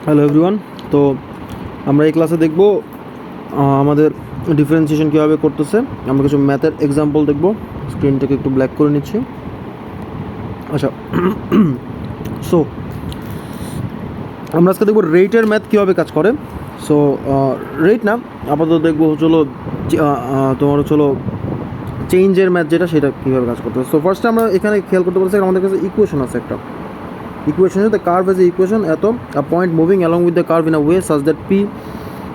Hello everyone. তো আমরা এই ক্লাসে দেখব আমাদের ডিফারেন্সিয়েশন কীভাবে করতেছে। আমরা কিছু ম্যাথের এক্সাম্পল দেখব। স্ক্রিনটাকে একটু ব্ল্যাক করে নিচ্ছি। আচ্ছা, সো আমরা আজকে দেখব রেটের ম্যাথ কীভাবে কাজ করে। সো রেট না, আপাতত দেখবো হচ্ছিল তোমার হচ্ছিল চেঞ্জের ম্যাথ, যেটা সেটা কীভাবে কাজ করতে। সো ফার্স্টে আমরা এখানে খেয়াল করতে পারছি আমাদের কাছে ইকুয়েশন আছে একটা। Equation is the curve as a equation at a point moving along with the curve in a way such that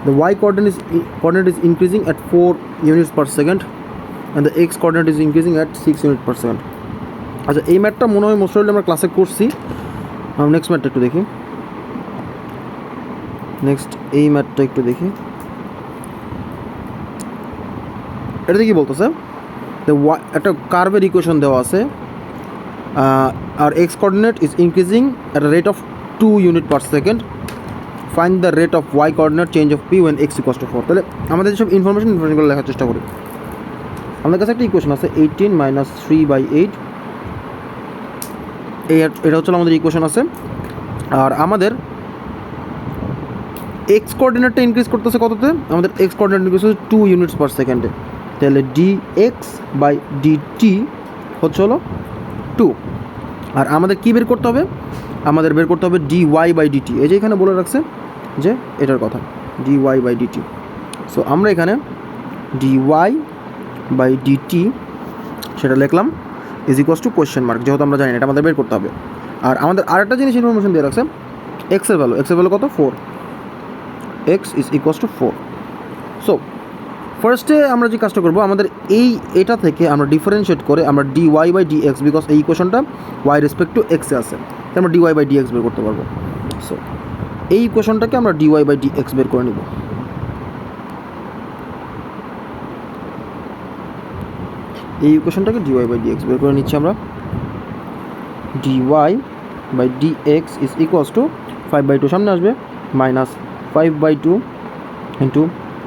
the y coordinate is increasing at 4 units per second and the x coordinate is increasing at 6 units per second. আচ্ছা, এই ম্যাথটা মনে হয় most probably আমরা ক্লাসে করছি। Next ম্যাথটা একটু দেখি। এই ম্যাথটা একটু দেখি। এটাতে কি বলতেছে, একটা কার্ভের ইকুয়েশন দেওয়া আছে। Our x coordinate is increasing at a rate of 2 unit per second. Find the rate of y coordinate change of p when x equals to 4. তাহলে আমাদের যেসব ইনফরমেশনগুলো লেখার চেষ্টা করি। আমাদের কাছে একটা ইকুয়েশন আছে 18 minus 3/8। এটা হচ্ছে আমাদের ইকুয়েশন আছে। আর আমাদের এক্স কোঅর্ডিনেটটা ইনক্রিজ করতেছে কততে? আমাদের এক্স কোঅর্ডিনেট ইনক্রিজ হচ্ছে 2 ইউনিটস পার সেকেন্ডে। তাহলে dx/dt হচ্ছে হলো 2। আর আমাদের কী বের করতে হবে? আমাদের বের করতে হবে dy/dt। এই যে এখানে বলে রাখছে যে এটার কথা, dy/dt। সো আমরা এখানে dy/dt সেটা লিখলাম is equals to question mark, যেহেতু আমরা জানি না, এটা আমাদের বের করতে হবে। আর আমাদের আরেকটা জিনিস ইনফরমেশন দিয়ে রাখছে, এক্সের ভ্যালু কত? 4। x is equals to 4। So ফার্স্টে আমরা যে কাজটা করবো, আমাদের এটা থেকে আমরা ডিফারেন্সিয়েট করে আমরা dy/dx, বিকজ এই ইকুয়েশনটা y রেসপেক্ট টু এক্সে আছে, তাই আমরা dy/dx বের করতে পারবো। সো এই ইকুয়েশনটাকে আমরা dy/dx বের করে নিব। এই ইকুয়েশনটাকে dy/dx বের করে নিচ্ছি আমরা। dy/dx ইজ ইকুয়ালস টু 5/2 সামনে আসবে, মাইনাস 5/2 ইন্টু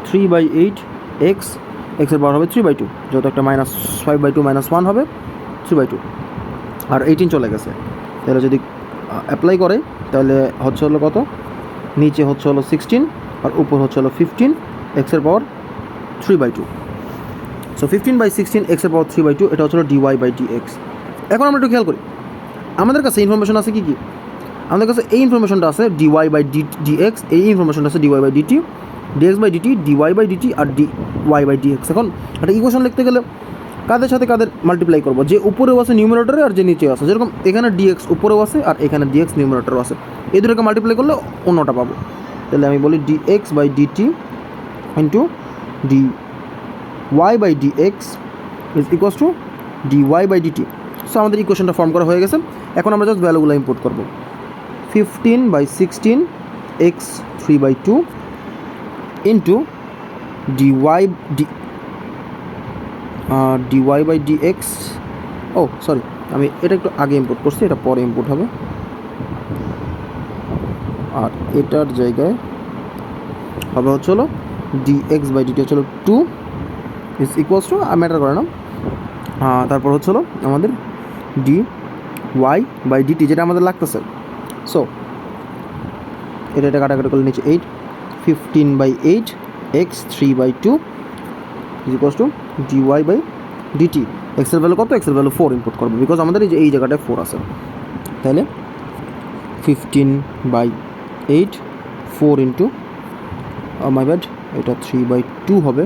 3/8 এক্সের পাওয়ার হবে 3/2, যেহেতু একটা মাইনাস 5/2 মাইনাস 1 হবে 3/2। আর 18 চলে গেছে। তাহলে যদি অ্যাপ্লাই করে তাহলে হচ্ছে হলো কত? নিচে হচ্ছে হলো 16 আর উপর হচ্ছে হলো 15, এক্সের পাওয়ার 3/2। সো 15/16 এক্সের পাওয়ার 3/2, এটা হচ্ছে হলো dy/dx। এখন আমরা একটু খেয়াল করি, আমাদের কাছে ইনফরমেশন আছে কি? আমাদের কাছে এই ইনফরমেশনটা আছে dy/dx, এই ইনফরমেশনটা আছে dy/dt, dx/dt, dy/dt আর dy/dx। এখন একটা ইকুয়েশন লিখতে গেলে কাদের সাথে কাদের মাল্টিপ্লাই করবো? যে উপরেও আছে নিউমারেটরে আর যে নিচেও আছে। যেরকম এখানে dx উপরেও আছে আর এখানে dx নিউমারেটরও আছে, এই দুটোকে মাল্টিপ্লাই করলে অন্যটা পাবো। তাহলে আমি বলি dx/dt into dy/dx is equals to dy/dt। So আমাদের ইকুয়েশনটা ফর্ম করা হয়ে গেছে। এখন আমরা জাস্ট ভ্যালুগুলো ইম্পোর্ট করবো। 15/16 x 3/2 ইন্টু dy/dx। ও সরি, আমি এটা একটু আগে ইম্পোর্ট করছি, এটা পরে ইম্পোর্ট হবে। আর এটার জায়গায় হবে হচ্ছে হলো dx/dt হচ্ছে হলো 2 ইজ ইকুয়ালস টু, ম্যাটার করে না। তারপর হচ্ছে হলো আমাদের dy/dt যেটা আমাদের লাগতেছে। সো এটা কাটাকাটি করলে নিচে 8, 15/8 x 3/2 is equals to dy/dt। এক্সের ভ্যালু কত? এক্সের ভ্যালু 4 ইনপুট করবো, বিকজ আমাদের এই জায়গাটায় 4 আছে। তাহলে 15/8 4 ইন্টু মাই ব্যাড, এটা 3/2 হবে,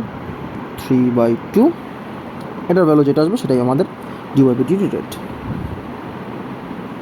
3/2। এটার ভ্যালু যেটা আসবে সেটাই আমাদের dy/dt রেট।